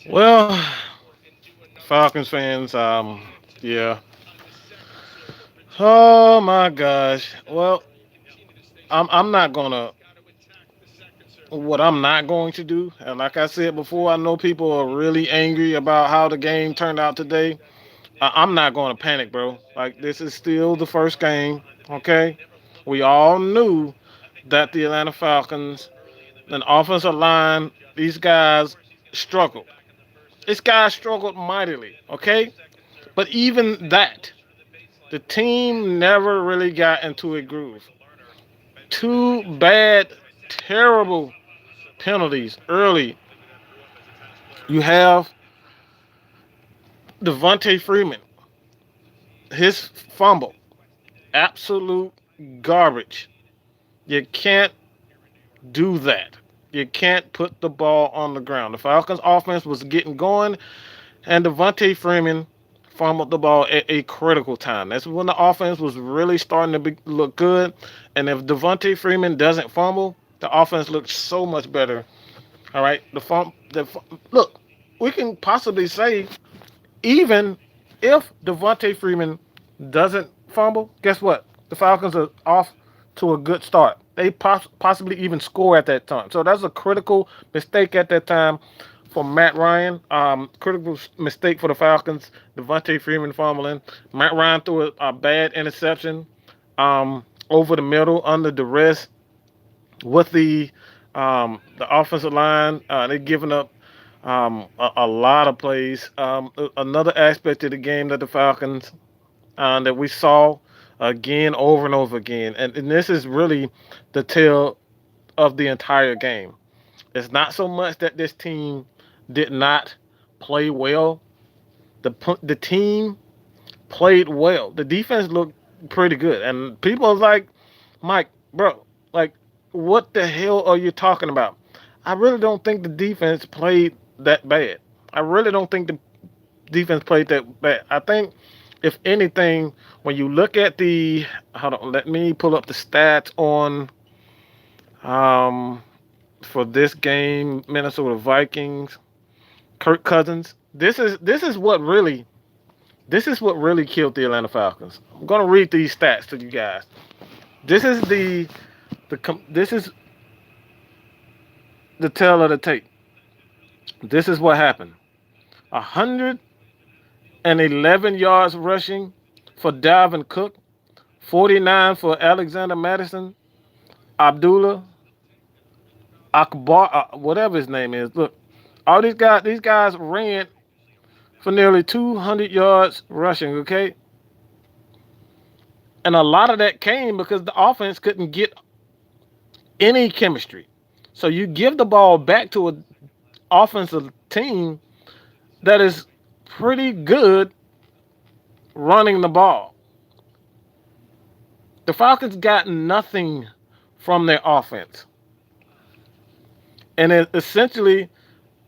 Well, Falcons fans, yeah. Oh my gosh. Well, I'm not gonna. What I'm not going to do, and like I said before, I know people are really angry about how the game turned out today. I'm not going to panic, bro. Like this is still the first game. Okay, we all knew that the Atlanta Falcons, an offensive line, these guys struggled. This guy struggled mightily. Okay, but even that, the team never really got into a groove. Two bad, terrible penalties early. You have Devontae Freeman, his fumble, absolute garbage. You can't do that. You can't put the ball on the ground. The Falcons' offense was getting going, and Devontae Freeman fumbled the ball at a critical time. That's when the offense was really starting to look good. And if Devontae Freeman doesn't fumble, the offense looks so much better. All right, look, we can possibly say even if Devontae Freeman doesn't fumble, guess what? The Falcons are off to a good start. They possibly even score at that time. So that's a critical mistake at that time for Matt Ryan. Critical mistake for the Falcons. Devontae Freeman fumbling. Matt Ryan threw a bad interception over the middle under duress with the offensive line. They're giving up a lot of plays. Another aspect of the game that the Falcons that we saw again over and over again, and this is really the tale of the entire game. It's not so much that this team did not play well. The team played well. The defense looked pretty good, and people are like, Mike, bro, like, what the hell are you talking about? I really don't think the defense played that bad. I really don't think the defense played that bad. I think, if anything, when you look at the, hold on, let me pull up the stats on um for this game, Minnesota Vikings, Kirk Cousins. This is what really killed the Atlanta Falcons. I'm gonna read these stats to you guys. This is this is the tale of the tape. This is what happened. 111 yards rushing for Dalvin Cook, 49 for Alexander Madison, Abdullah Akbar, whatever his name is. Look, all these guys ran for nearly 200 yards rushing. Okay, and a lot of that came because the offense couldn't get any chemistry. So you give the ball back to an offensive team that is pretty good running the ball. The Falcons got nothing from their offense. And essentially,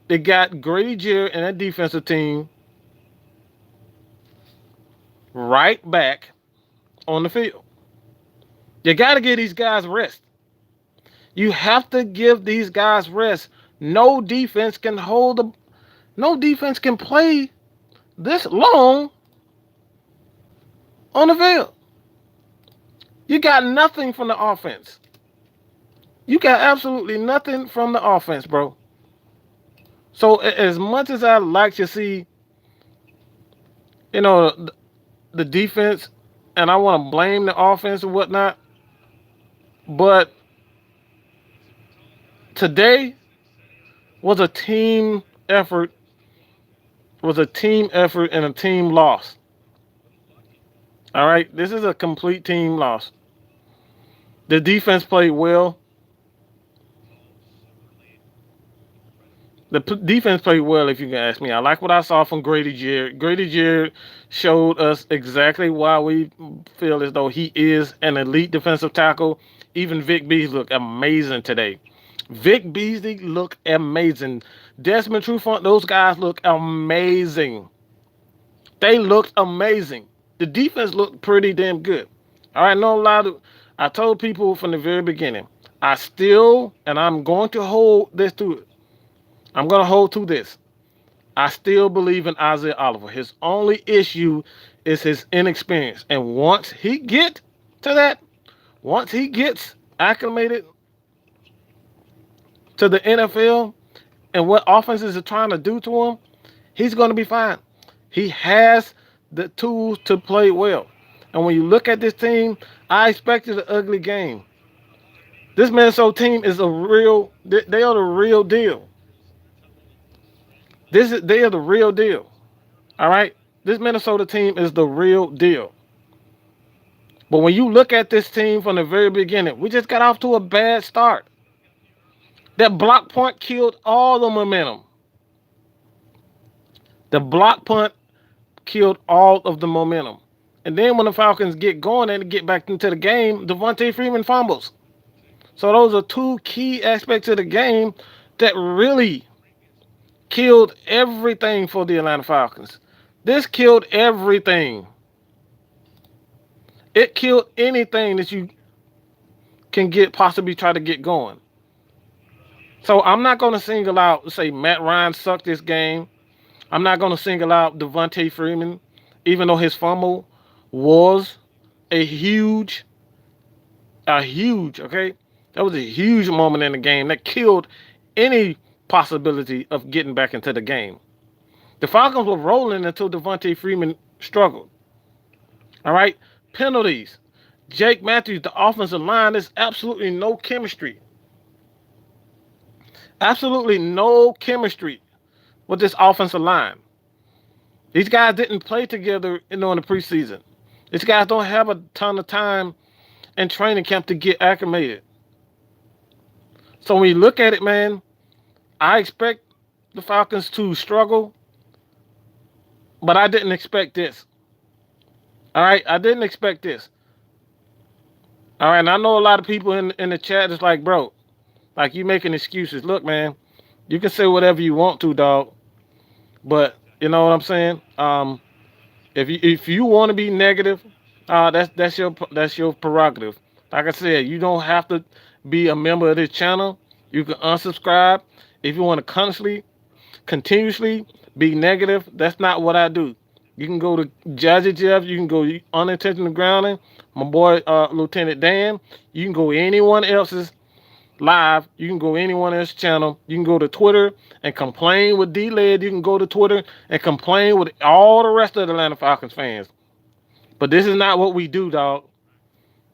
they got Grady Jarrett and that defensive team right back on the field. You got to give these guys rest. You have to give these guys rest. No defense can no defense can play this long on the field. You got nothing from the offense. You got absolutely nothing from the offense, bro. So as much as I like to see, the defense, and I want to blame the offense and whatnot, but today was a team effort, and a team loss. All right, this is a complete team loss. The defense played well. Defense played well, if you can ask me. I like what I saw from Grady Jarrett. Grady Jarrett showed us exactly why we feel as though he is an elite defensive tackle. Even Vic Beasley looked amazing today. Vic Beasley looked amazing. Desmond Trufant, those guys look amazing. They looked amazing. The defense looked pretty damn good. All right, no lie. I told people from the very beginning, and I'm going to hold this to it. I'm going to hold to this. I still believe in Isaiah Oliver. His only issue is his inexperience. And to that, once he gets acclimated to the NFL and what offenses are trying to do to him, he's going to be fine. He has the tools to play well. And when you look at this team, I expected an ugly game. This Minnesota team is they are the real deal. They are the real deal. All right? This Minnesota team is the real deal. But when you look at this team from the very beginning, we just got off to a bad start. That block punt killed all the momentum. The block punt killed all of the momentum. And then when the Falcons get going and get back into the game, Devontae Freeman fumbles. So those are two key aspects of the game that really killed everything for the Atlanta Falcons. This killed everything. It killed anything that you can possibly try to get going. So I'm not going to single out, say, Matt Ryan sucked this game. I'm not going to single out Devontae Freeman, even though his fumble was a huge, okay? That was a huge moment in the game that killed any possibility of getting back into the game. The Falcons were rolling until Devontae Freeman struggled. All right? Penalties. Jake Matthews, the offensive line, there's absolutely no chemistry. Absolutely no chemistry with this offensive line. These guys didn't play together in the preseason. These guys don't have a ton of time in training camp to get acclimated. So when you look at it, man, I expect the Falcons to struggle, but I didn't expect this. All right, I didn't expect this. All right, and I know a lot of people in the chat is like, bro, like you making excuses. Look, man, you can say whatever you want to, dog, but you know what I'm saying? If you want to be negative, that's your prerogative. Like I said, you don't have to be a member of this channel. You can unsubscribe if you want to continuously be negative. That's not what I do. You can go to Jazzy Jeff. You can go Unintentional Grounding. My boy Lieutenant Dan. You can go anyone else's live. You can go anyone else's channel. You can go to Twitter and complain with D-Led. You can go to Twitter and complain with all the rest of the Atlanta Falcons fans. But this is not what we do, dog.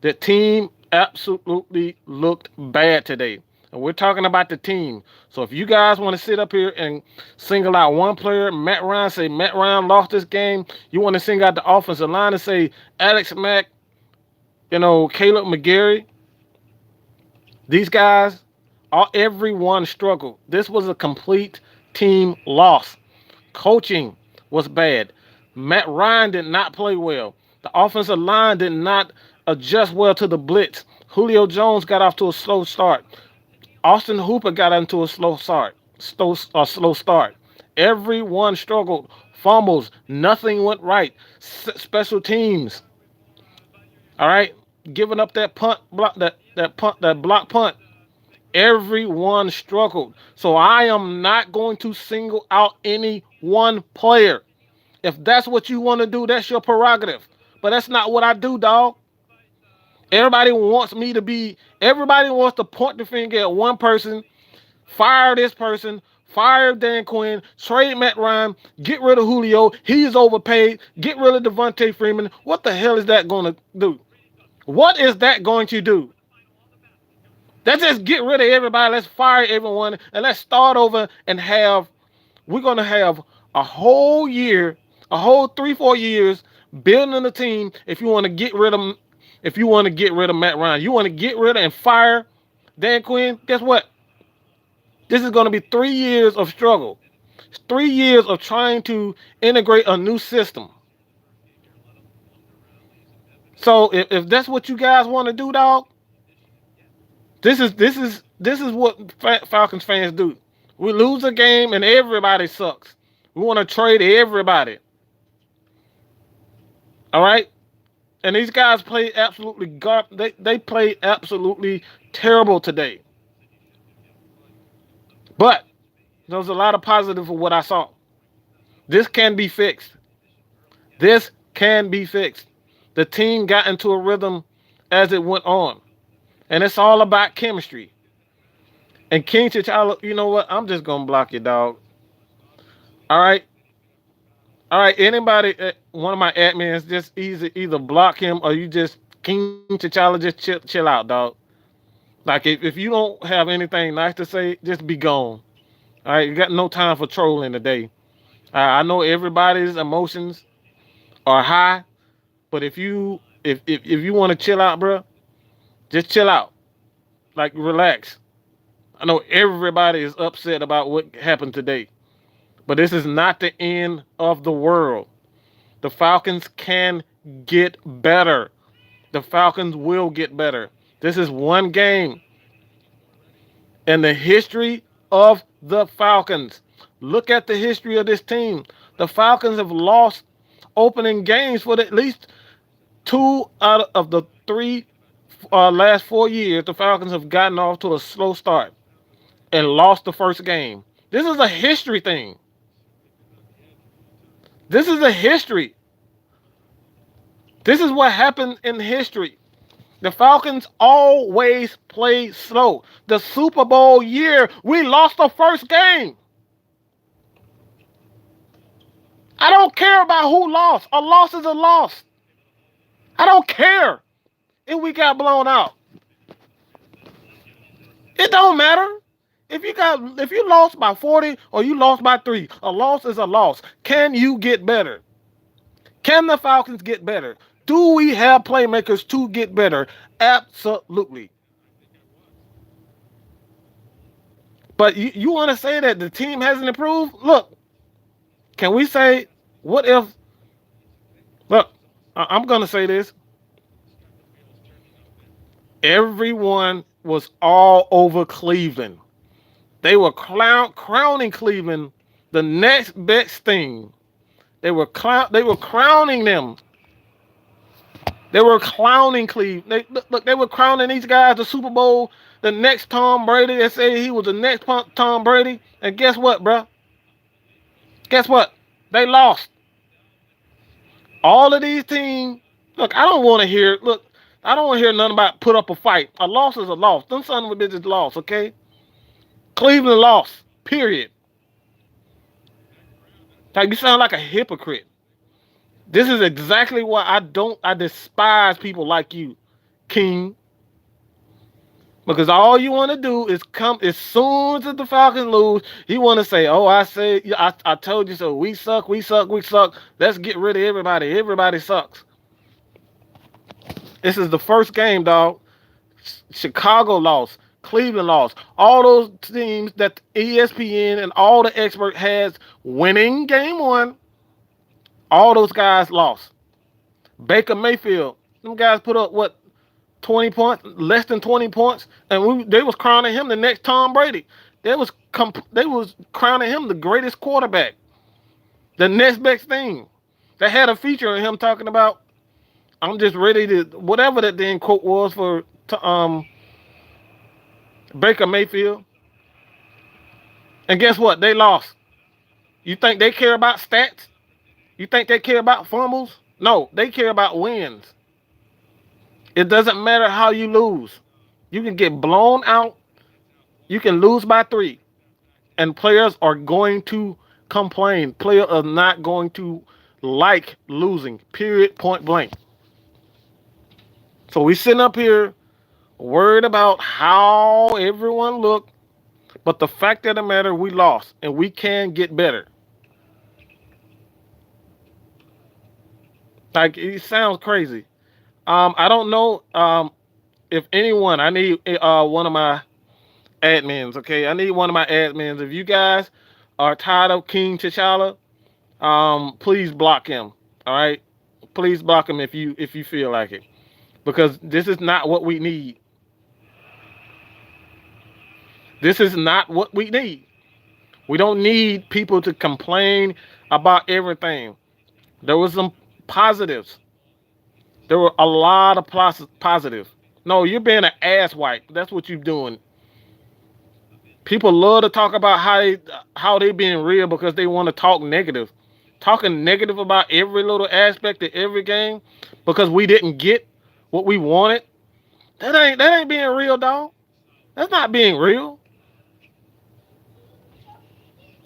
The team absolutely looked bad today. And we're talking about the team. So if you guys want to sit up here and single out one player, Matt Ryan, say Matt Ryan lost this game. You want to single out the offensive line and say Alex Mack, Caleb McGarry. These guys, everyone struggled. This was a complete team loss. Coaching was bad. Matt Ryan did not play well. The offensive line did not adjust well to the blitz. Julio Jones got off to a slow start. Austin Hooper got into a slow start. Everyone struggled. Fumbles. Nothing went right. Special teams. All right, giving up that punt block, that block punt. Everyone struggled. So I am not going to single out any one player. If that's what you want to do, that's your prerogative. But that's not what I do, dog. Everybody wants to point the finger at one person, fire this person, fire Dan Quinn, trade Matt Ryan, get rid of Julio. He's overpaid. Get rid of Devontae Freeman. What the hell is that going to do? What is that going to do? Let's just get rid of everybody. Let's fire everyone and let's start over and we're going to have a whole year, a whole 3-4 years building a team. If you want to get rid of Matt Ryan, you want to get rid of and fire Dan Quinn, guess what? This is going to be 3 years of struggle. 3 years of trying to integrate a new system. So if that's what you guys want to do, dog, this is what Falcons fans do. We lose a game and everybody sucks. We want to trade everybody. All right? And these guys played absolutely they played absolutely terrible today. But there was a lot of positive for what I saw. This can be fixed. This can be fixed. The team got into a rhythm as it went on. And it's all about chemistry. And King T'Challa, you know what? I'm just gonna block you, dog. All right, all right. Anybody, one of my admins, just either block him or you just King T'Challa, just chill out, dog. Like if you don't have anything nice to say, just be gone. All right, you got no time for trolling today. I know everybody's emotions are high, but if you want to chill out, bro, just chill out. Like relax. I know everybody is upset about what happened today, but this is not the end of the world. The Falcons can get better. The Falcons will get better. This is one game in the history of the Falcons. Look at the history of this team. The Falcons have lost opening games for at least two out of the three last 4 years. The Falcons have gotten off to a slow start and lost the first game. This is a history thing. This is a history. This is what happened in history. The Falcons always play slow. The Super Bowl year, we lost the first game. I don't care about who lost. A loss is a loss. I don't care if we got blown out. It don't matter. If you lost by 40 or you lost by 3, a loss is a loss. Can you get better? Can the Falcons get better? Do we have playmakers to get better? Absolutely. But you want to say that the team hasn't improved? Look, can we say, what if, look, I'm going to say this. Everyone was all over Cleveland. They were crowning Cleveland the next best thing. They were crowning them. They were clowning Cleveland. They were crowning these guys the Super Bowl, the next Tom Brady. They say he was the next Tom Brady. And guess what, bro? Guess what? They lost. All of these teams. Look, I don't want to hear nothing about put up a fight. A loss is a loss. Them son of a bitches lost, okay? Cleveland lost. Period. Like, you sound like a hypocrite. This is exactly why I despise people like you, King. Because all you want to do is come as soon as the Falcons lose, you want to say, "Oh, I told you so. We suck, we suck, we suck. Let's get rid of everybody. Everybody sucks." This is the first game, dog. Chicago lost. Cleveland lost. All those teams that ESPN and all the experts has winning game one, all those guys lost. Baker Mayfield, them guys put up what, 20 points, less than 20 points, and they was crowning him the next Tom Brady. They was crowning him the greatest quarterback, the next best thing. They had a feature of him talking about, "I'm just ready to," whatever that damn quote was for Baker Mayfield. And guess what? They lost. You think they care about stats? You think they care about fumbles? No, they care about wins. It doesn't matter how you lose. You can get blown out. You can lose by 3. And players are going to complain. Players are not going to like losing. Period. Point blank. So we sitting up here worried about how everyone looked. But the fact of the matter, we lost. And we can get better. Like, it sounds crazy. I don't know if anyone. I need one of my admins. Okay, I need one of my admins. If you guys are tired of King T'Challa, please block him. All right, please block him if you feel like it, because this is not what we need. This is not what we need. We don't need people to complain about everything. There was some positives. There were a lot of positives. No, you're being an asswipe. That's what you're doing. People love to talk about how they being real because they want to talk negative. talking negative about every little aspect of every game because we didn't get what we wanted. That ain't being real, dog. That's not being real.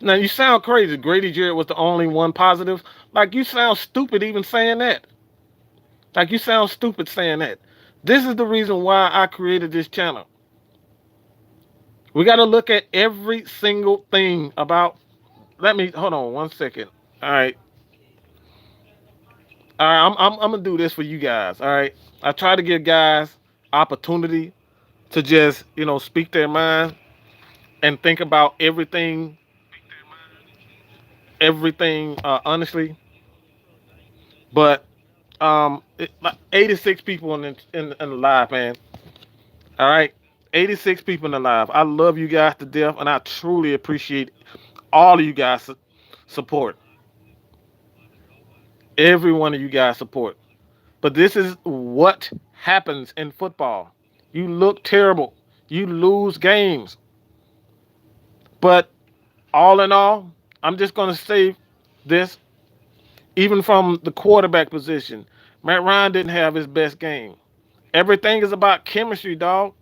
Now you sound crazy. Grady Jarrett was the only one positive. Like you sound stupid even saying that. Like you sound stupid saying that. This is the reason why I created this channel. We got to look at every single thing about. Let me hold on 1 second. All right, all right. I'm gonna do this for you guys. All right. I try to give guys opportunity to just speak their mind and think about everything honestly. But like 86 people in the live, man. All right, 86 people in the live. I love you guys to death, and I truly appreciate all of you guys support. Every one of you guys support. But this is what happens in football. You look terrible. You lose games. But all in all, I'm just going to say this. Even from the quarterback position, Matt Ryan didn't have his best game. Everything is about chemistry, dog.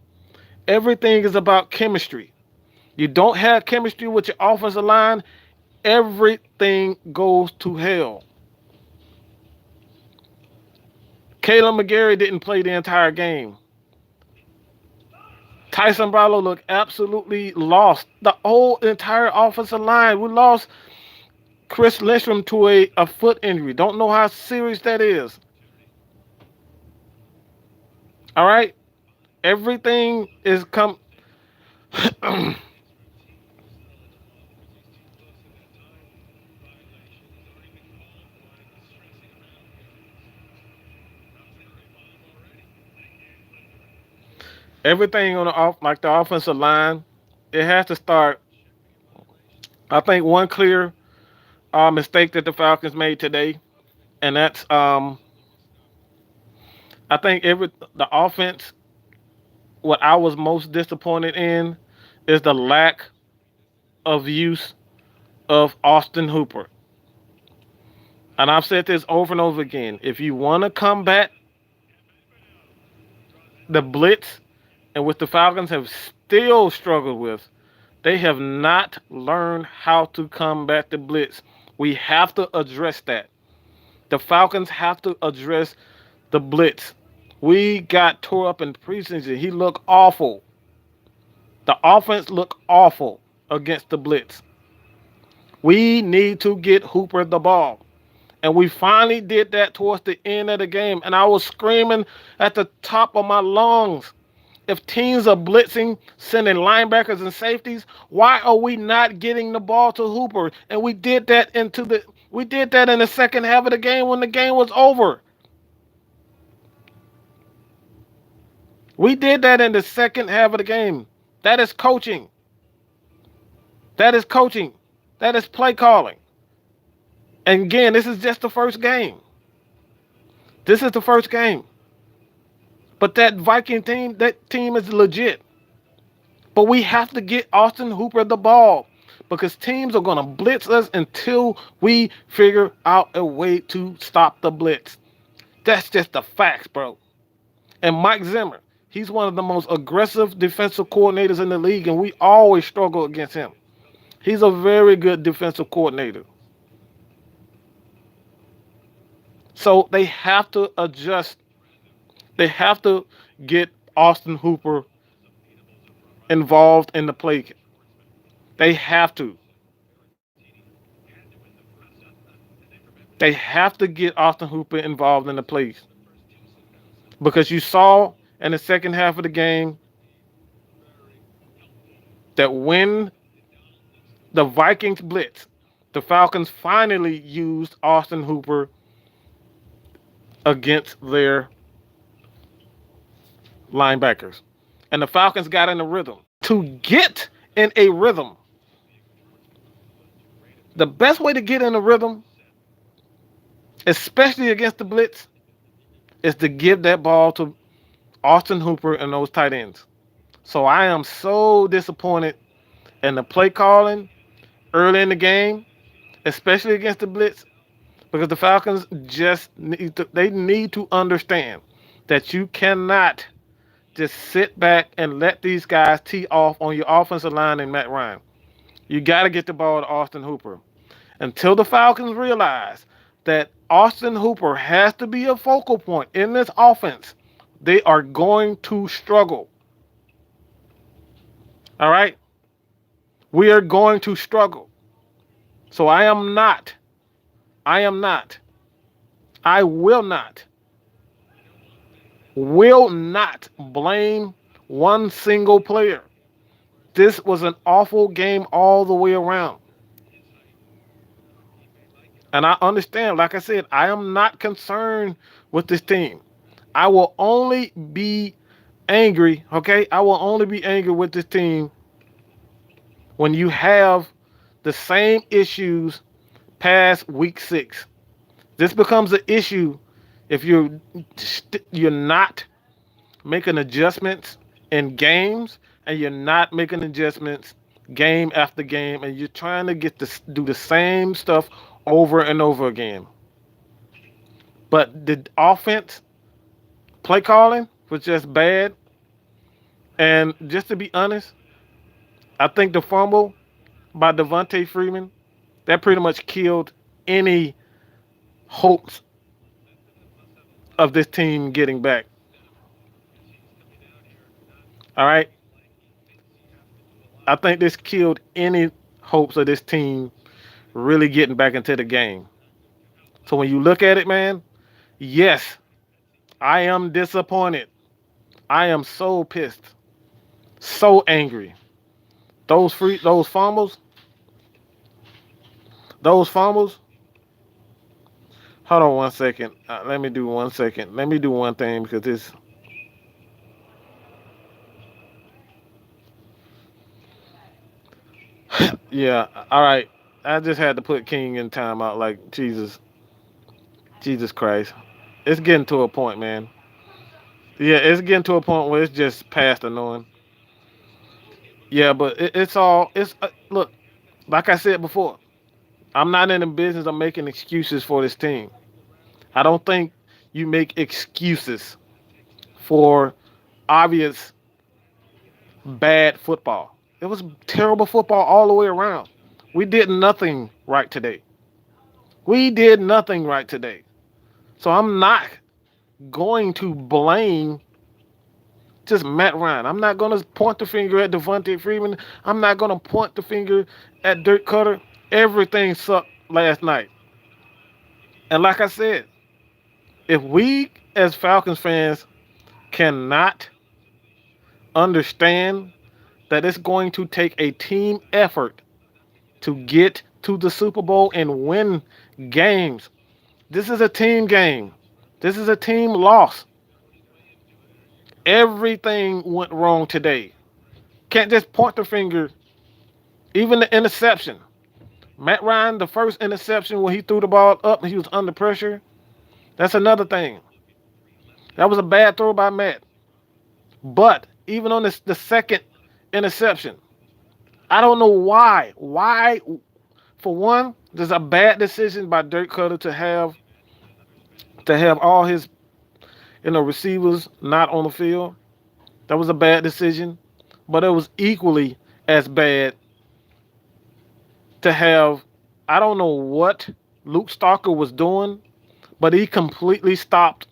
Everything is about chemistry. You don't have chemistry with your offensive line, everything goes to hell. Caleb McGarry didn't play the entire game. Tyson Barlow looked absolutely lost. The whole entire offensive line. We lost Chris Lindstrom to a foot injury. Don't know how serious that is. All right? Everything is come. Everything on the off like the offensive line, it has to start. I think one clear mistake that the Falcons made today, and that's I think the offense. What I was most disappointed in is the lack of use of Austin Hooper. And I've said this over and over again. If you want to combat the blitz, and what the Falcons have still struggled with, they have not learned how to combat the blitz. We have to address that. The Falcons have to address the blitz. We got tore up in preseason. He looked awful. The offense looked awful against the blitz. We need to get Hooper the ball. And we finally did that towards the end of the game. And I was screaming at the top of my lungs. If teams are blitzing, sending linebackers and safeties, why are we not getting the ball to Hooper? And we did that in the second half of the game when the game was over. We did that in the second half of the game. That is coaching. That is coaching. That is play calling. And again, this is just the first game. This is the first game. But that team is legit. But we have to get Austin Hooper the ball because teams are going to blitz us until we figure out a way to stop the blitz. That's just the facts, bro. And Mike Zimmer, he's one of the most aggressive defensive coordinators in the league, and we always struggle against him. He's a very good defensive coordinator. So they have to adjust. They have to get Austin Hooper involved in the play. They have to. They have to get Austin Hooper involved in the plays. Because you saw in the second half of the game that when the Vikings blitz, the Falcons finally used Austin Hooper against their linebackers. And the Falcons got in a rhythm. To get in a rhythm, the best way to get in a rhythm, especially against the blitz, is to give that ball to Austin Hooper and those tight ends. So I am so disappointed in the play calling early in the game, especially against the blitz. because the Falcons they need to understand that you cannot just sit back and let these guys tee off on your offensive line and Matt Ryan. You got to get the ball to Austin Hooper. Until the Falcons realize that Austin Hooper has to be a focal point in this offense, they are going to struggle. All right? We are going to struggle. So I am not, I will not blame one single player. This was an awful game all the way around. And I understand, like I said, I am not concerned with this team. I will only be angry, okay? I will only be angry with this team when you have the same issues past week 6. This becomes an issue if you're not making adjustments in games and you're not making adjustments game after game and you're trying to get to do the same stuff over and over again. But the offense play calling was just bad. And just to be honest, I think the fumble by Devontae Freeman that pretty much killed any hopes of this team getting back. All right, I think this killed any hopes of this team really getting back into the game. So when you look at it, man, yes, I am disappointed. I am so pissed, so angry. Those those fumbles. Hold on one second. Let me do 1 second. Let me do one thing because this. Yeah. All right. I just had to put King in timeout. Like Jesus Christ. It's getting to a point, man. Yeah, it's getting to a point where it's just past annoying. Yeah, but it's all. It's look. Like I said before, I'm not in the business of making excuses for this team. I don't think you make excuses for obvious bad football. It was terrible football all the way around. We did nothing right today. We did nothing right today. So I'm not going to blame just Matt Ryan. I'm not going to point the finger at Devontae Freeman. I'm not going to point the finger at Dirk Cutter. Everything sucked last night. And like I said, if we as Falcons fans cannot understand that it's going to take a team effort to get to the Super Bowl and win games. This is a team game. This is a team loss. Everything went wrong today. Can't just point the finger. Even the interception. Matt Ryan, the first interception when he threw the ball up and he was under pressure. That's another thing. That was a bad throw by Matt. But even on the second interception, I don't know why. Why, for one, there's a bad decision by Dirk Cutter to have all his receivers not on the field. That was a bad decision. But it was equally as bad to have, I don't know what Luke Stalker was doing, but he completely stopped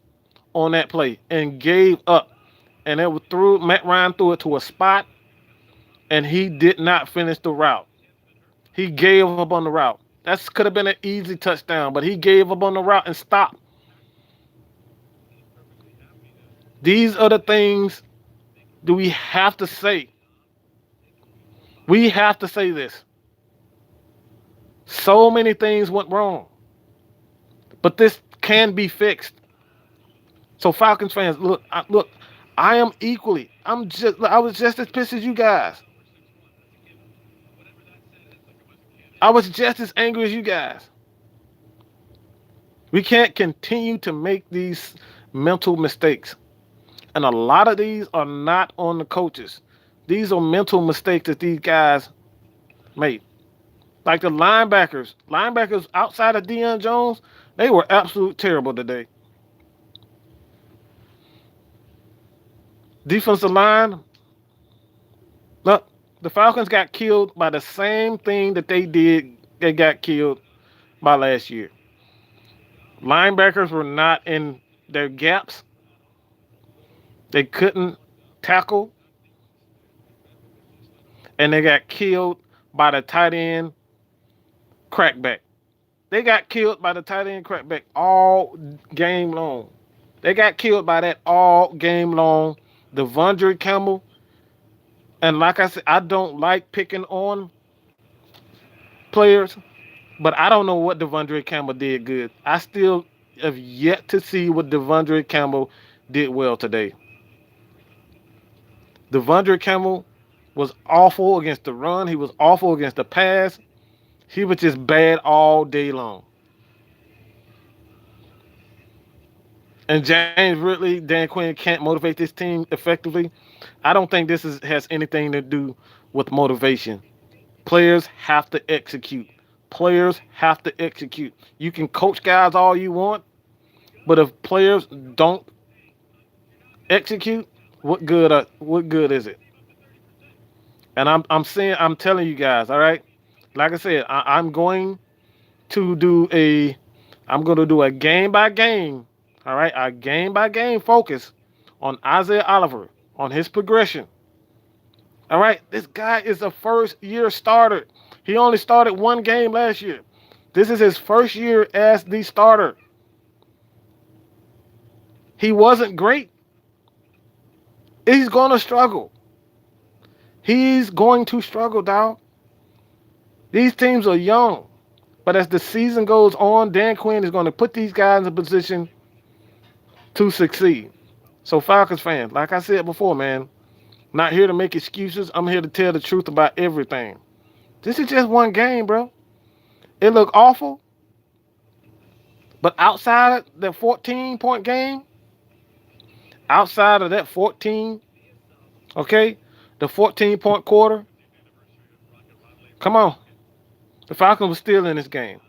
on that play and gave up. And it was through Matt Ryan threw it to a spot and he did not finish the route. He gave up on the route. That could have been an easy touchdown, but he gave up on the route and stopped. These are the things that we have to say. We have to say this. So many things went wrong, but this can be fixed. So Falcons fans, look, I am equally. I was just as pissed as you guys. I was just as angry as you guys. We can't continue to make these mental mistakes. And a lot of these are not on the coaches. These are mental mistakes that these guys made. Like the linebackers outside of Deion Jones, they were absolute terrible today. Defensive line, look, the Falcons got killed by the same thing that they got killed by last year. Linebackers were not in their gaps. They couldn't tackle, and they got killed by the tight end crackback. They got killed by the tight end crackback all game long. They got killed by that all game long. Devondre Campbell, and like I said, I don't like picking on players, but I don't know what Devondre Campbell did good. I still have yet to see what Devondre Campbell did well today. Devondre Campbell was awful against the run. He was awful against the pass. He was just bad all day long. And James Ridley, Dan Quinn can't motivate this team effectively. I don't think has anything to do with motivation. Players have to execute. Players have to execute. You can coach guys all you want, but if players don't execute, what good is it? And I'm telling you guys, all right. Like I said, to do a I'm going to do a game by game, all right, a game by game focus on Isaiah Oliver, on his progression. All right, this guy is a first year starter. He only started one game last year. This is his first year as the starter. He wasn't great. He's going to struggle. He's going to struggle, dog. These teams are young. But as the season goes on, Dan Quinn is going to put these guys in a position to succeed. So, Falcons fans, like I said before, man, not here to make excuses. I'm here to tell the truth about everything. This is just one game, bro. It looked awful. But outside of the 14-point game, outside of that 14, okay, the 14-point quarter, come on. The Falcons were still in this game.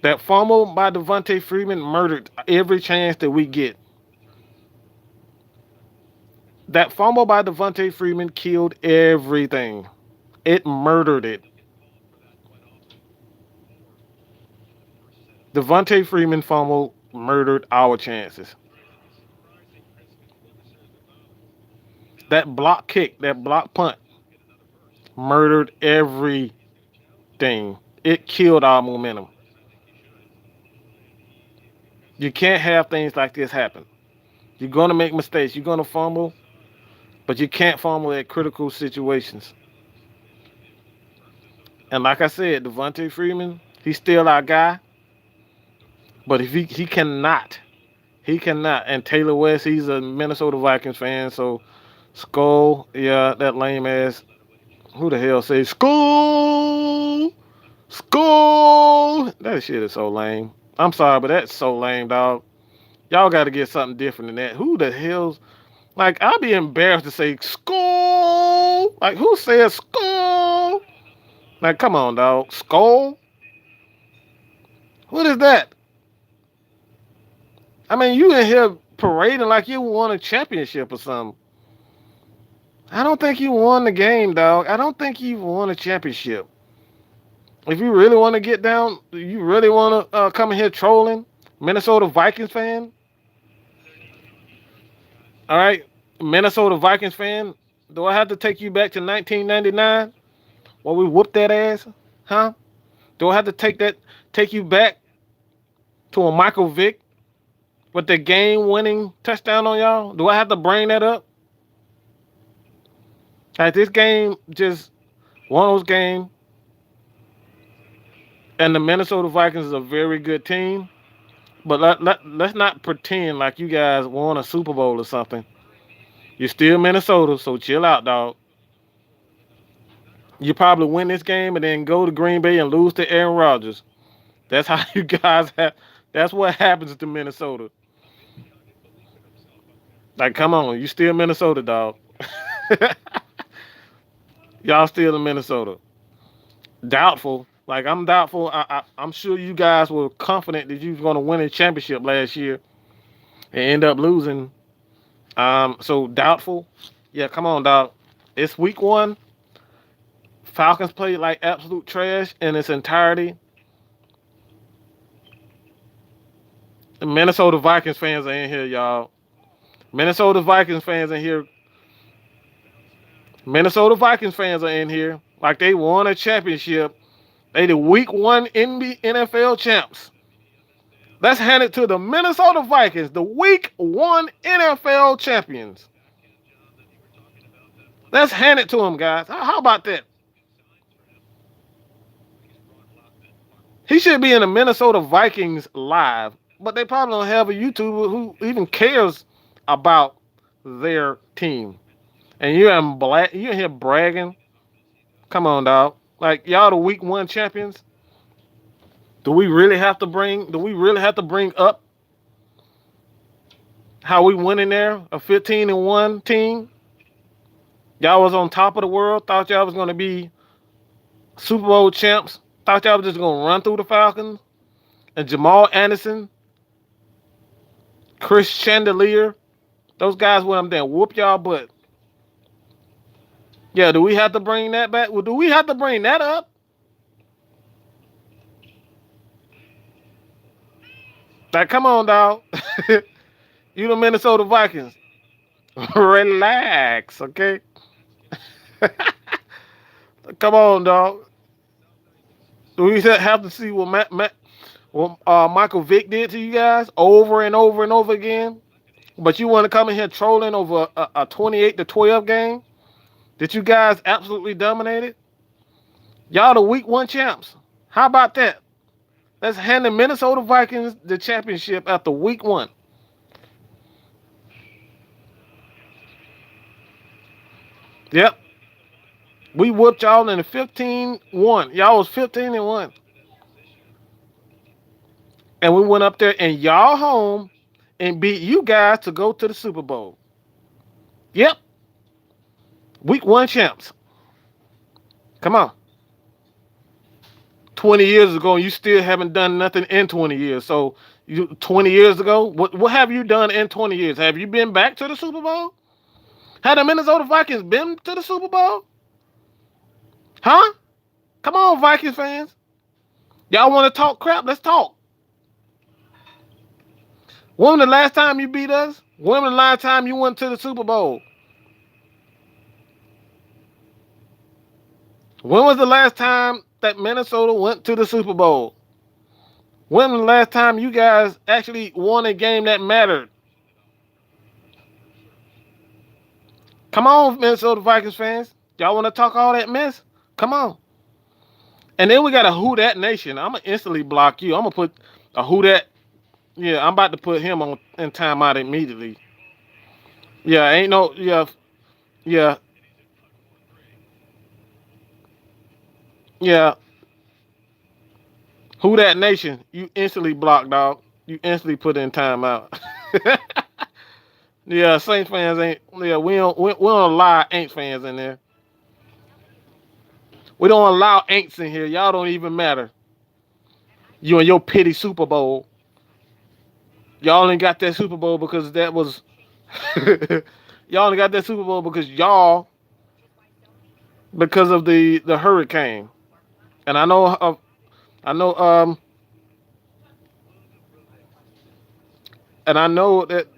That fumble by Devontae Freeman murdered every chance that we get. That fumble by Devontae Freeman killed everything. It murdered it. Devontae Freeman fumble murdered our chances. That block kick, that block punt murdered everything. It killed our momentum. You can't have things like this happen. You're going to make mistakes. You're going to fumble, but you can't fumble at critical situations. And like I said, Devontae Freeman, he's still our guy, but if he cannot. He cannot. And Taylor West, he's a Minnesota Vikings fan, so Skull, yeah, that lame ass. Who the hell says Skull? Skull! That shit is so lame. I'm sorry, but that's so lame, dog. Y'all got to get something different than that. Who the hell's like? I'd be embarrassed to say Skull. Like, who says Skull? Like, come on, dog. Skull? What is that? I mean, you in here parading like you won a championship or something. I don't think you won the game, dog. I don't think you won a championship. If you really want to get down, you really want to come in here trolling, Minnesota Vikings fan. All right, Minnesota Vikings fan. Do I have to take you back to 1999 when we whooped that ass? Huh? Do I have to take you back to a Michael Vick with the game-winning touchdown on y'all? Do I have to bring that up? Like, this game just one of those games. And the Minnesota Vikings is a very good team. But let's not pretend like you guys won a Super Bowl or something. You're still Minnesota, so chill out, dog. You probably win this game and then go to Green Bay and lose to Aaron Rodgers. That's how you guys have. That's what happens to Minnesota. Like, come on, you still Minnesota, dog. Y'all still in Minnesota. Doubtful. Like I'm doubtful. I'm sure you guys were confident that you was going to win a championship last year and end up losing. So doubtful. Yeah, come on, dog. It's week one. Falcons played like absolute trash in its entirety. The Minnesota Vikings fans are in here, y'all. Minnesota Vikings fans in here. Minnesota Vikings fans are in here. Like they won a championship. They the week one NFL champs. Let's hand it to the Minnesota Vikings, the week one NFL champions. Let's hand it to them, guys. How about that? He should be in the Minnesota Vikings live, but they probably don't have a YouTuber who even cares about their team. And you're here bragging. Come on, dog. Like y'all the week one champions. Do we really have to bring up how we went in there, a 15-1 team? Y'all was on top of the world, thought y'all was gonna be Super Bowl champs, thought y'all was just gonna run through the Falcons. And Jamal Anderson, Chris Chandelier, those guys went up there and whoop y'all butt. Yeah, do we have to bring that back? Well, do we have to bring that up? Like, come on, dog. You the Minnesota Vikings. Relax, okay? Come on, dog. Do we have to see what Michael Vick did to you guys over and over and over again? But you want to come in here trolling over a 28-12 game that you guys absolutely dominated? Y'all the week one champs. How about that? Let's hand the Minnesota Vikings the championship after week one. Yep. We whooped y'all in the 15-1. Y'all was 15-1. And we went up there and y'all home and beat you guys to go to the Super Bowl. Yep. Week one champs. Come on. 20 years ago, and you still haven't done nothing in 20 years. So, 20 years ago, what have you done in 20 years? Have you been back to the Super Bowl? Had the Minnesota Vikings been to the Super Bowl? Huh? Come on, Vikings fans. Y'all want to talk crap? Let's talk. When was the last time you beat us? When was the last time you went to the Super Bowl? When was the last time that Minnesota went to the Super Bowl? When was the last time you guys actually won a game that mattered? Come on, Minnesota Vikings fans. Y'all want to talk all that mess? Come on. And then we got a Who Dat Nation. I'm going to instantly block you. I'm going to put a Who Dat. Yeah, I'm about to put him on in timeout immediately. Yeah, ain't no. Yeah, yeah, yeah. Who Dat Nation? You instantly blocked, dog. You instantly put in timeout. Yeah, Saints fans ain't. Yeah, we don't allow Aints fans in there. We don't allow Aints in here. Y'all don't even matter. You and your pity Super Bowl. Y'all only got that Super Bowl because that was. Y'all only got that Super Bowl because of the hurricane. And I know and I know that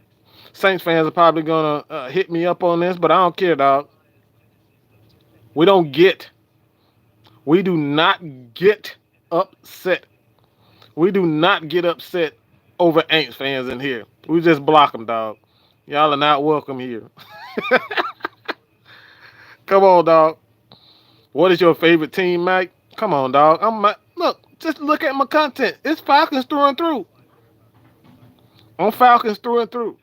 Saints fans are probably gonna hit me up on this, but I don't care, dog. We don't get. We do not get upset. We do not get upset over Aints fans in here. We just block them, dog. Y'all are not welcome here. Come on, dog. What is your favorite team, Mike? Come on, dog. Look. Just look at my content. It's Falcons through and through. I'm Falcons through and through.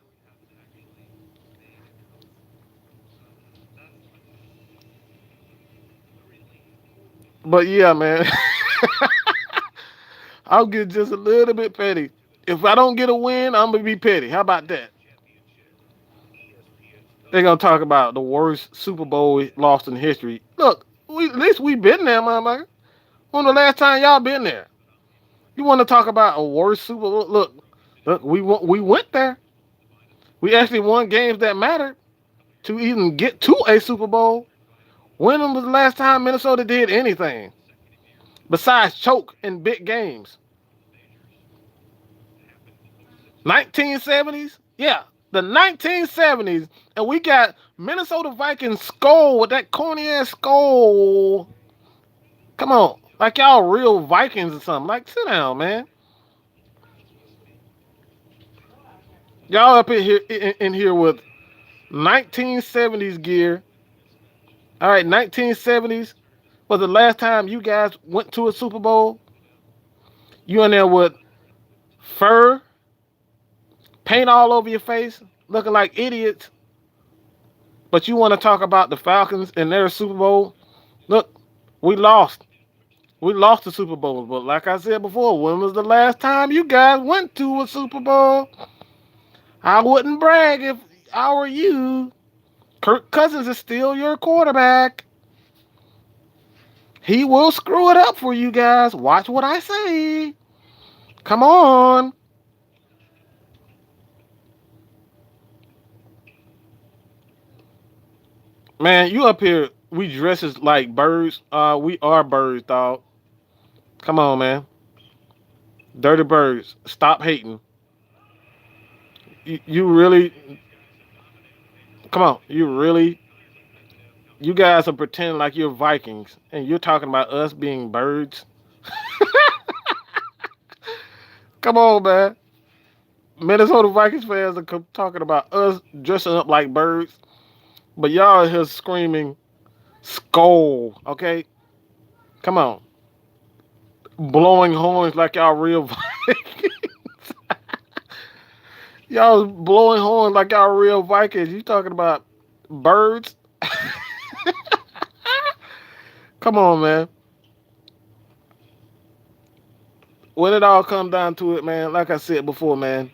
But yeah, man. I'll get just a little bit petty. If I don't get a win, I'm gonna be petty. How about that? They're gonna talk about the worst Super Bowl lost in history. Look, At least we been there, motherfucker. When the last time y'all been there? You want to talk about a worse Super Bowl? Look, we went there. We actually won games that mattered to even get to a Super Bowl. When was the last time Minnesota did anything besides choke in big games? 1970s? Yeah, the 1970s, and we got Minnesota Vikings skull with that corny ass skull. Come on, like y'all real Vikings or something. Like, sit down, man. Y'all up in here with 1970s gear. All right, 1970s was the last time you guys went to a Super Bowl. You in there with fur, paint all over your face, looking like idiots. But you want to talk about the Falcons and their Super Bowl? Look, we lost. We lost the Super Bowl. But like I said before, when was the last time you guys went to a Super Bowl? I wouldn't brag if I were you. Kirk Cousins is still your quarterback. He will screw it up for you guys. Watch what I say. Come on. Man, you up here, we dresses like birds. We are birds, dog. Come on, man. Dirty birds. Stop hating. You really, come on. You guys are pretending like you're Vikings and you're talking about us being birds. Come on, man. Minnesota Vikings fans are talking about us dressing up like birds, but y'all are here screaming skull, okay? Come on. Blowing horns like y'all real Vikings. Y'all blowing horns like y'all real Vikings. You talking about birds? Come on, man. When it all comes down to it, man, like I said before, man,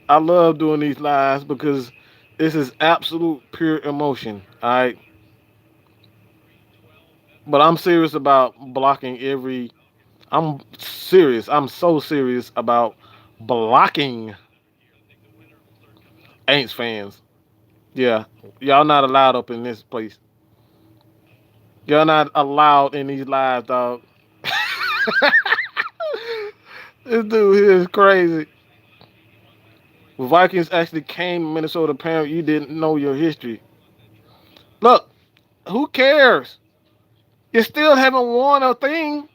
I love doing these lives because this is absolute pure emotion. All right. But I'm serious about blocking every. I'm serious. I'm so serious about blocking Aints fans. Yeah. Y'all not allowed up in this place. Y'all not allowed in these lives, dog. This dude here is crazy. Vikings actually came to Minnesota. Apparently, you didn't know your history. Look, who cares? You still haven't won a thing.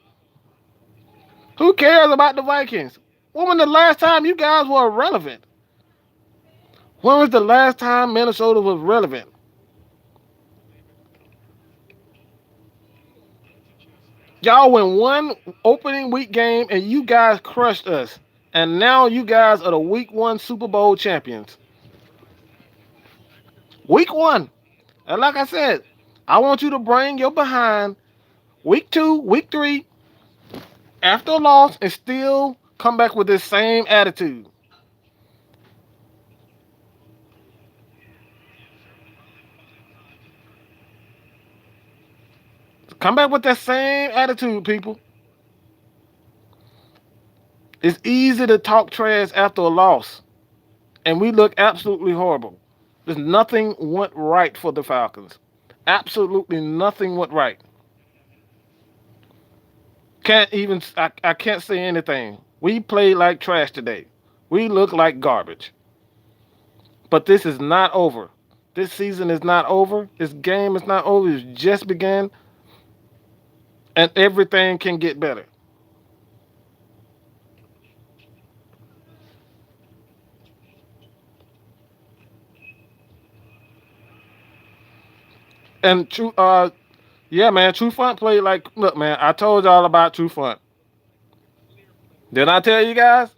Who cares about the Vikings? When was the last time you guys were relevant? When was the last time Minnesota was relevant? Y'all win one opening week game and you guys crushed us. And now you guys are the week one Super Bowl champions. Week one. And like I said, I want you to bring your behind week two, week three, after a loss, and still come back with this same attitude. Come back with that same attitude, people. It's easy to talk trash after a loss, and we look absolutely horrible. There's nothing went right for the Falcons. Absolutely nothing went right. Can't even I can't say anything. We played like trash today. We look like garbage. But this is not over. This season is not over. This game is not over. It's just began, and everything can get better. And true, yeah, man, True Front played like. Look, man, I told y'all about True Front. Didn't I tell you guys?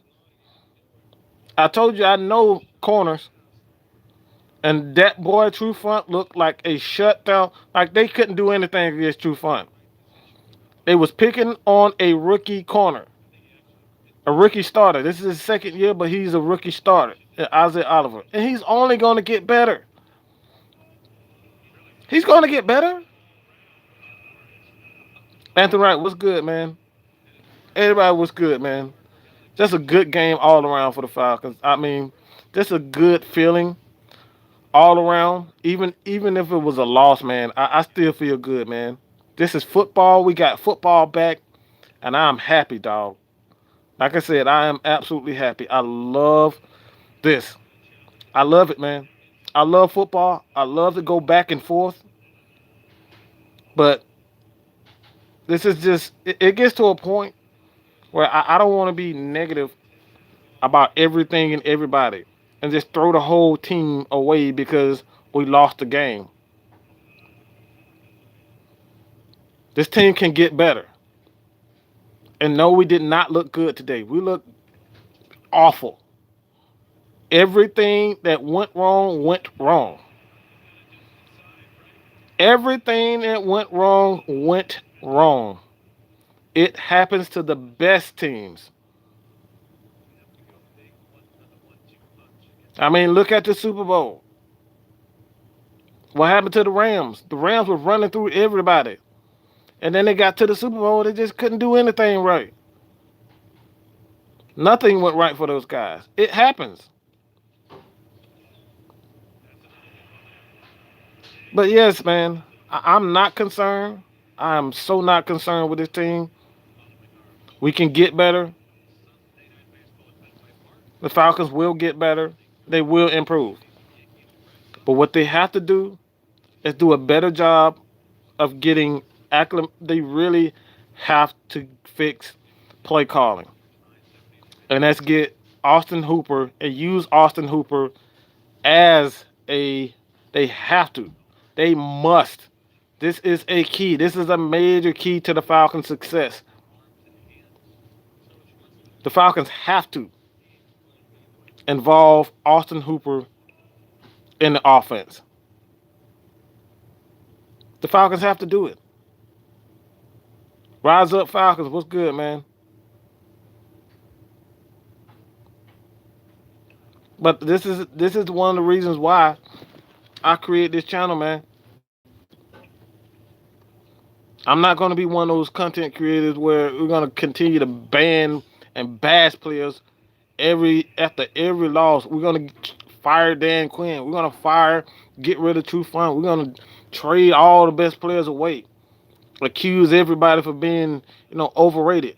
I told you I know corners, and that boy True Front looked like a shutdown. Like they couldn't do anything against True Front. They was picking on a rookie corner, a rookie starter. This is his second year, but he's a rookie starter, Isaiah Oliver, and he's only going to get better. He's going to get better. Anthony Wright, what's good, man? Everybody was good, man. Just a good game all around for the Falcons. I mean, just a good feeling all around. Even if it was a loss, man, I still feel good, man. This is football. We got football back, and I'm happy, dog. Like I said, I am absolutely happy. I love this. I love it, man. I love football. I love to go back and forth, but this is just it gets to a point where I don't want to be negative about everything and everybody and just throw the whole team away because we lost the game. This team can get better. And no, we did not look good today. We looked awful. Everything that went wrong went wrong. Everything that went wrong went wrong. It happens to the best teams. I mean, look at the Super Bowl. What happened to the Rams? The Rams were running through everybody. And then they got to the Super Bowl, they just couldn't do anything right. Nothing went right for those guys. It happens. But yes, man, I'm not concerned. I am so not concerned with this team. We can get better. The Falcons will get better. They will improve. But what they have to do is do a better job of getting acclim. They really have to fix play calling, and that's get Austin Hooper and use Austin Hooper as a. They have to. They must. This is a key. This is a major key to the Falcons' success. The Falcons have to involve Austin Hooper in the offense. The Falcons have to do it. Rise up, Falcons. What's good, man? But this is one of the reasons why I create this channel, man. I'm not going to be one of those content creators where we're going to continue to ban and bash players every after every loss. We're going to fire Dan Quinn. We're going to get rid of True Fun. We're going to trade all the best players away. Accuse everybody for being, overrated.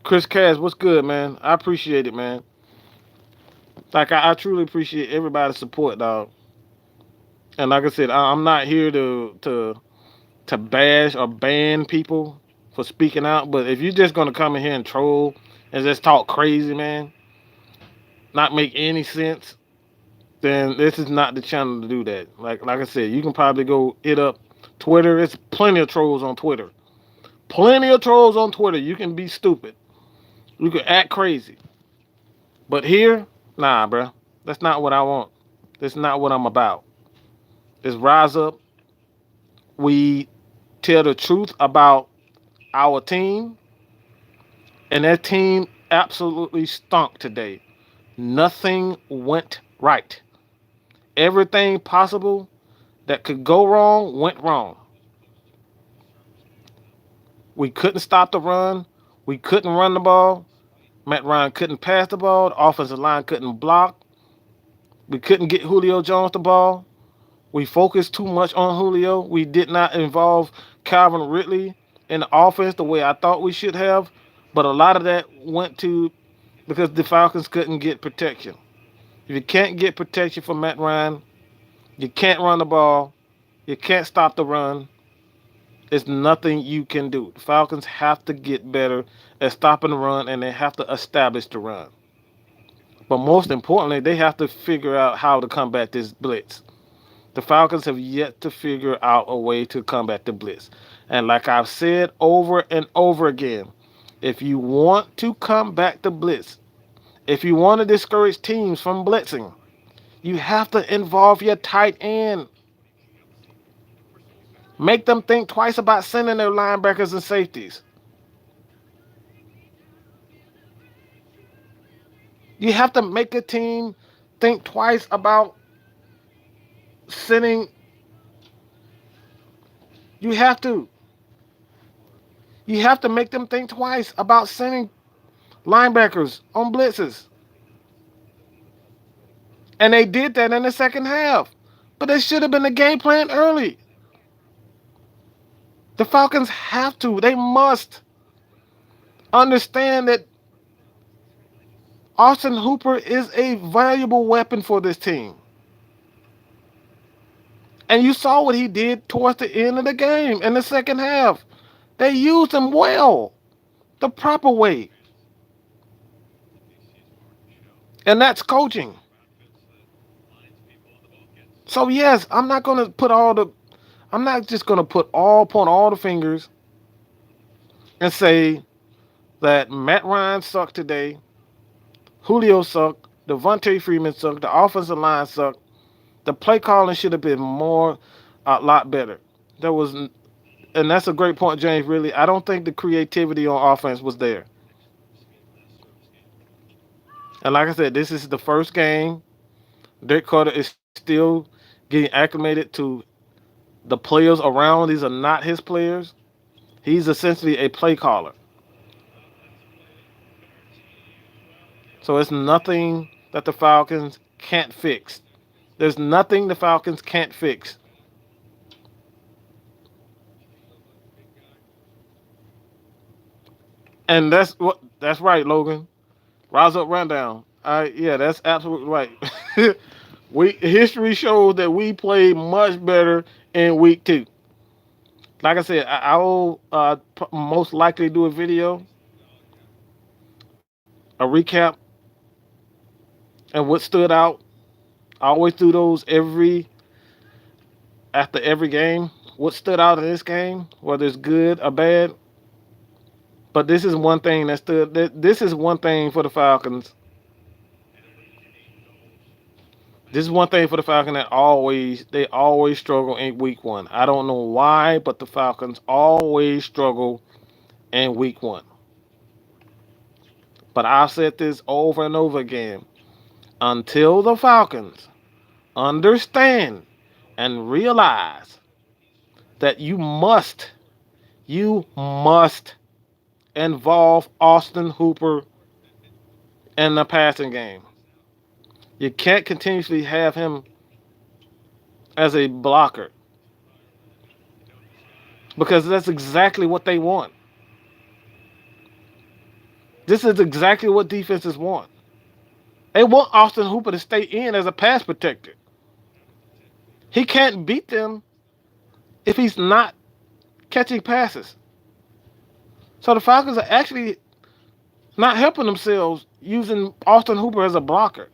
Chris Cass, what's good, man? I appreciate it, man. Like I truly appreciate everybody's support, dog. And like I said, I'm not here to bash or ban people for speaking out. But if you're just gonna come in here and troll and just talk crazy, man, not make any sense, then this is not the channel to do that. Like I said, you can probably go hit up Twitter. There's plenty of trolls on Twitter. Plenty of trolls on Twitter. You can be stupid. You can act crazy. But here, nah, bruh. That's not what I want. That's not what I'm about. Let's rise up. We tell the truth about our team, and that team absolutely stunk today. Nothing went right. Everything possible that could go wrong went wrong. We couldn't stop the run. We couldn't run the ball. Matt Ryan couldn't pass the ball. The offensive line couldn't block. We couldn't get Julio Jones the ball. We focused too much on Julio. We did not involve Calvin Ridley in the offense the way I thought we should have. But a lot of that went to because the Falcons couldn't get protection. If you can't get protection from Matt Ryan, you can't run the ball, you can't stop the run, there's nothing you can do. The Falcons have to get better at stopping the run, and they have to establish the run. But most importantly, they have to figure out how to combat this blitz. The Falcons have yet to figure out a way to combat the blitz. And like I've said over and over again, if you want to combat the blitz, if you want to discourage teams from blitzing, you have to involve your tight end. Make them think twice about sending their linebackers and safeties. You have to make a team think twice about sending You have to. You have to make them think twice about sending linebackers on blitzes. And they did that in the second half. But it should have been the game plan early. The Falcons have to. They must understand that Austin Hooper is a valuable weapon for this team. And you saw what he did towards the end of the game in the second half. They used him well, the proper way. And that's coaching. So yes, I'm not just gonna point all the fingers and say that Matt Ryan sucked today, Julio sucked, Devontae Freeman sucked, the offensive line sucked. The play calling should have been a lot better. There was, and that's a great point, James. Really, I don't think the creativity on offense was there. And like I said, this is the first game. Dirk Carter is still getting acclimated to the players around. These are not his players. He's essentially a play caller. So it's nothing that the Falcons can't fix. There's nothing the Falcons can't fix. And that's right, Logan. Rise up, rundown. Yeah, that's absolutely right. We history shows that we played much better in week 2. Like I said, I will most likely do a video, a recap, and what stood out. I always do those after every game. What stood out in this game, whether it's good or bad. But this is one thing that stood. This is one thing for the Falcons. This is one thing for the Falcons that they always struggle in week 1. I don't know why, but the Falcons always struggle in week 1. But I've said this over and over again. Until the Falcons understand and realize that you must involve Austin Hooper in the passing game. You can't continuously have him as a blocker because that's exactly what they want. This is exactly what defenses want. They want Austin Hooper to stay in as a pass protector. He can't beat them if he's not catching passes. So the Falcons are actually not helping themselves using Austin Hooper as a blocker.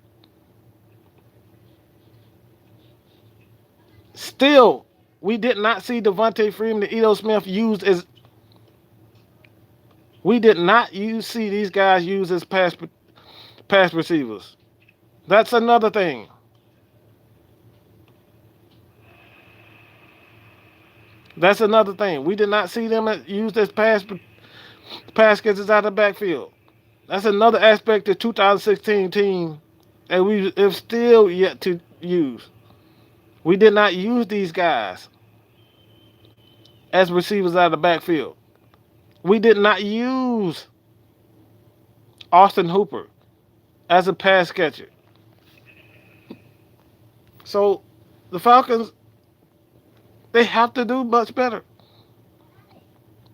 Still, we did not see Devontae Freeman and Edo Smith used as. We did not see these guys used as pass receivers. That's another thing. That's another thing. We did not see them used as pass catchers out of the backfield. That's another aspect of the 2016 team that we have still yet to use. We did not use these guys as receivers out of the backfield. We did not use Austin Hooper as a pass catcher. So the Falcons, they have to do much better.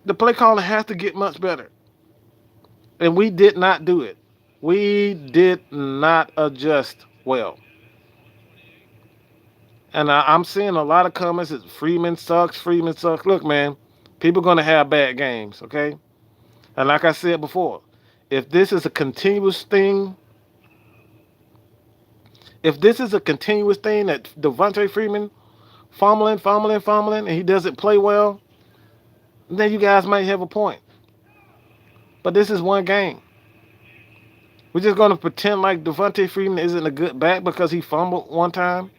The play calling has to get much better. And we did not do it. We did not adjust well. And I'm seeing a lot of comments that Freeman sucks, Freeman sucks. Look, man, people are going to have bad games, okay? And like I said before, if this is a continuous thing, that Devontae Freeman fumbling, and he doesn't play well, then you guys might have a point. But this is one game. We're just going to pretend like Devontae Freeman isn't a good back because he fumbled one time.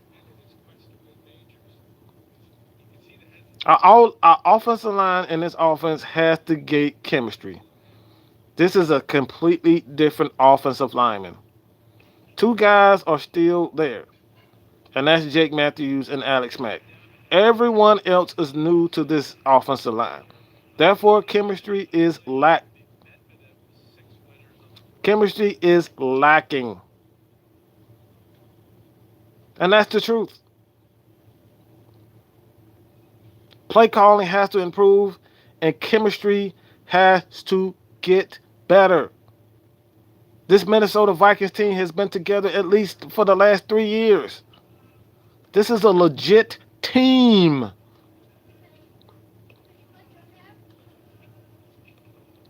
Our offensive line in this offense has to get chemistry. This is a completely different offensive lineman. 2 guys are still there, and that's Jake Matthews and Alex Mack. Everyone else is new to this offensive line. Therefore, chemistry is lacking. And that's the truth. Play calling has to improve and chemistry has to get better. This Minnesota Vikings team has been together at least for the last 3 years. This is a legit team.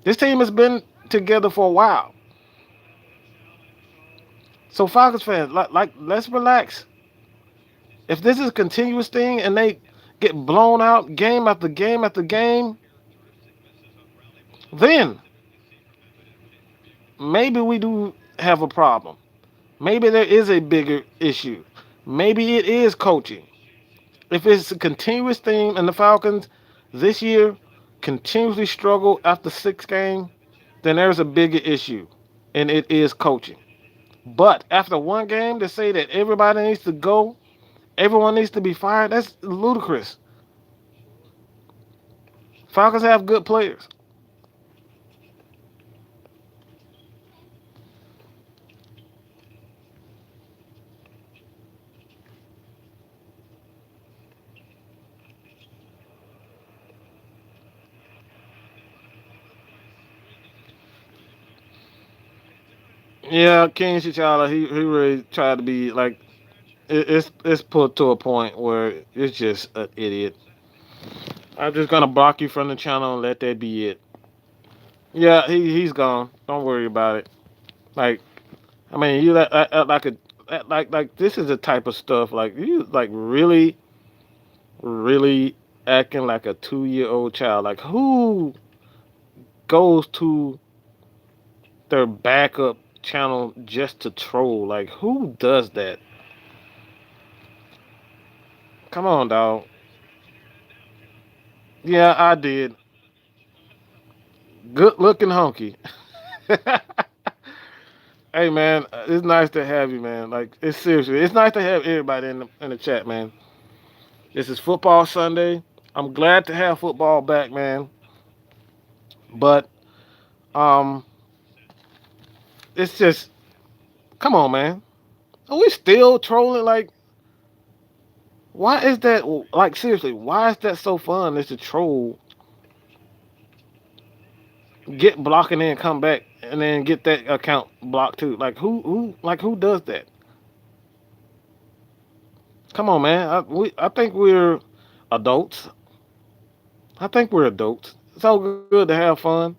This team has been together for a while. So Falcons fans, let's relax. If this is a continuous thing and they get blown out game after game after game, then maybe we do have a problem. Maybe there is a bigger issue. Maybe it is coaching. If it's a continuous theme and the Falcons this year continuously struggle after 6 games, then there's a bigger issue, and it is coaching. But after 1 game to say that everybody needs to go, everyone needs to be fired, that's ludicrous. Falcons have good players. Yeah, King T'Challa, he really tried to be like it's put to a point where it's just an idiot. I'm just gonna block you from the channel and let that be it. Yeah, he's gone. Don't worry about it. Like I mean, you like a like this is the type of stuff like you like really acting like a 2 year old child. Like who goes to their backup channel just to troll? Like who does that? Come on, dog. Yeah, I did. Good looking honky. Hey man, it's nice to have you, man. Like it's seriously, it's nice to have everybody in the chat, man. This is football Sunday. I'm glad to have football back, man. But um, it's just come on, man. Are we still trolling? Like, why is that? Like, seriously, why is that so fun? Is to troll, get blocked and then come back and then get that account blocked too. Like who does that? Come on, man. I think we're adults. I think we're adults. It's all good to have fun.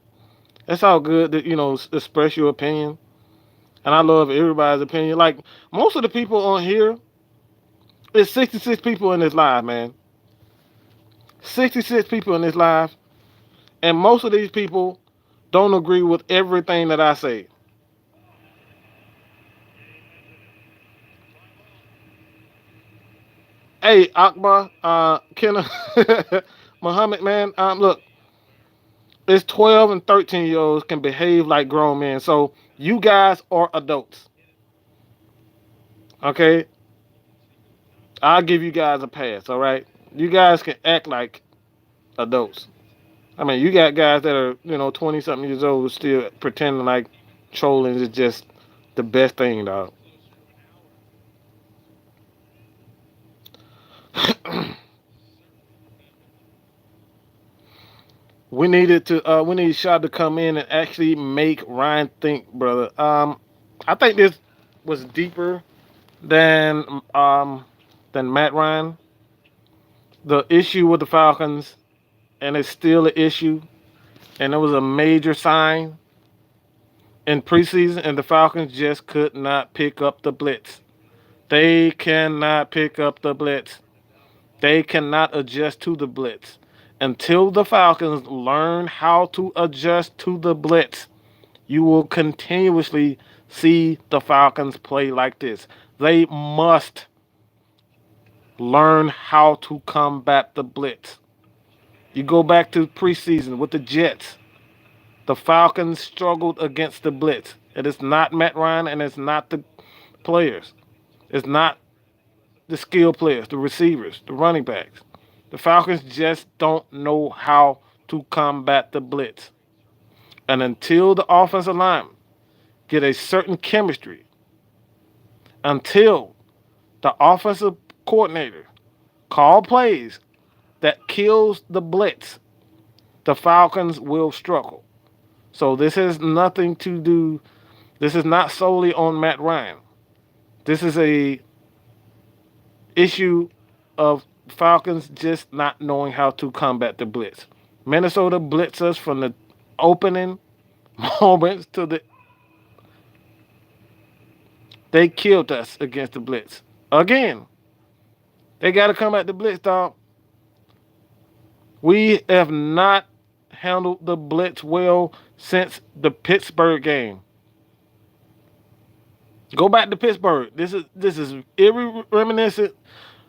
It's all good to express your opinion. And I love everybody's opinion. Like most of the people on here, it's 66 people in this live, man. 66 people in this live, and most of these people don't agree with everything that I say. Hey, Akbar, Kenna, Muhammad, man, look, it's 12 and 13 year olds can behave like grown men. So you guys are adults. Okay? I'll give you guys a pass, all right? You guys can act like adults. I mean, you got guys that are, 20 something years old still pretending like trolling is just the best thing, dog. We need Shot to come in and actually make Ryan think, brother. I think this was deeper than Matt Ryan. The issue with the Falcons, and it's still an issue, and it was a major sign in preseason, and the Falcons just could not pick up the blitz. They cannot pick up the blitz. They cannot adjust to the blitz. Until the Falcons learn how to adjust to the blitz, you will continuously see the Falcons play like this. They must learn how to combat the blitz. You go back to preseason with the Jets. The Falcons struggled against the blitz. It is not Matt Ryan and it's not the players. It's not the skill players, the receivers, the running backs. The Falcons just don't know how to combat the blitz. And until the offensive linemen get a certain chemistry, until the offensive coordinator call plays that kills the blitz, the Falcons will struggle. So this has nothing to do. This is not solely on Matt Ryan. This is a issue of Falcons just not knowing how to combat the blitz. Minnesota blitzed us from the opening moments to the. They killed us against the blitz again. They got to come at the blitz, dog. We have not handled the blitz well since the Pittsburgh game. Go back to Pittsburgh. This is eerie reminiscent,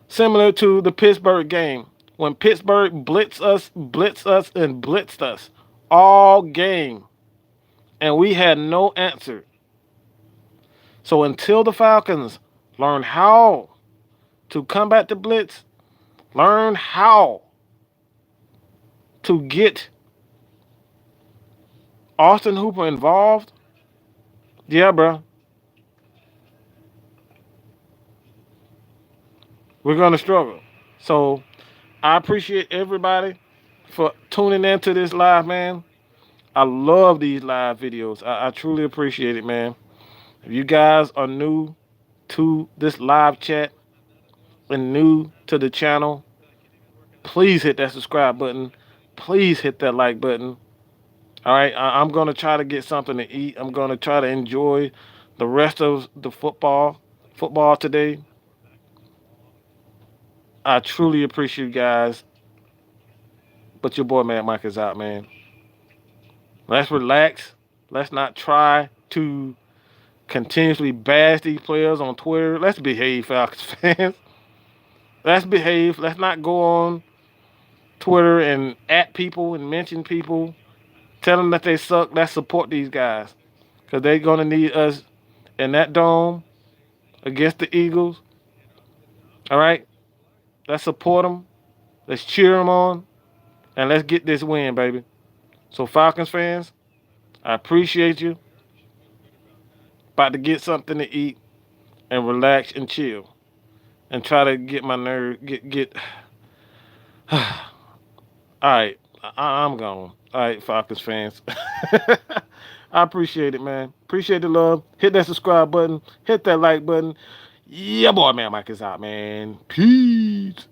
similar to the Pittsburgh game when Pittsburgh blitzed us, and blitzed us all game, and we had no answer. So until the Falcons learn how to combat the blitz, learn how to get Austin Hooper involved, yeah, bro, we're gonna struggle. So I appreciate everybody for tuning into this live, man. I love these live videos. I truly appreciate it, man. If you guys are new to this live chat and new to the channel, please hit that subscribe button. Please hit that like button. All right, I'm gonna try to get something to eat. I'm gonna try to enjoy the rest of the football today. I truly appreciate you guys, but your boy Mad Mike is out, man. Let's relax. Let's not try to continuously bash these players on Twitter. Let's behave, Falcons fans. Let's behave. Let's not go on Twitter and at people and mention people. Tell them that they suck. Let's support these guys because they're going to need us in that dome against the Eagles. All right? Let's support them. Let's cheer them on. And let's get this win, baby. So, Falcons fans, I appreciate you. About to get something to eat and relax and chill and try to get my nerve get. All right, I'm gone. All right, Falcons fans. I appreciate it, man. Appreciate the love. Hit that subscribe button. Hit that like button. Yeah, boy, man, Mike is out, man. Peace.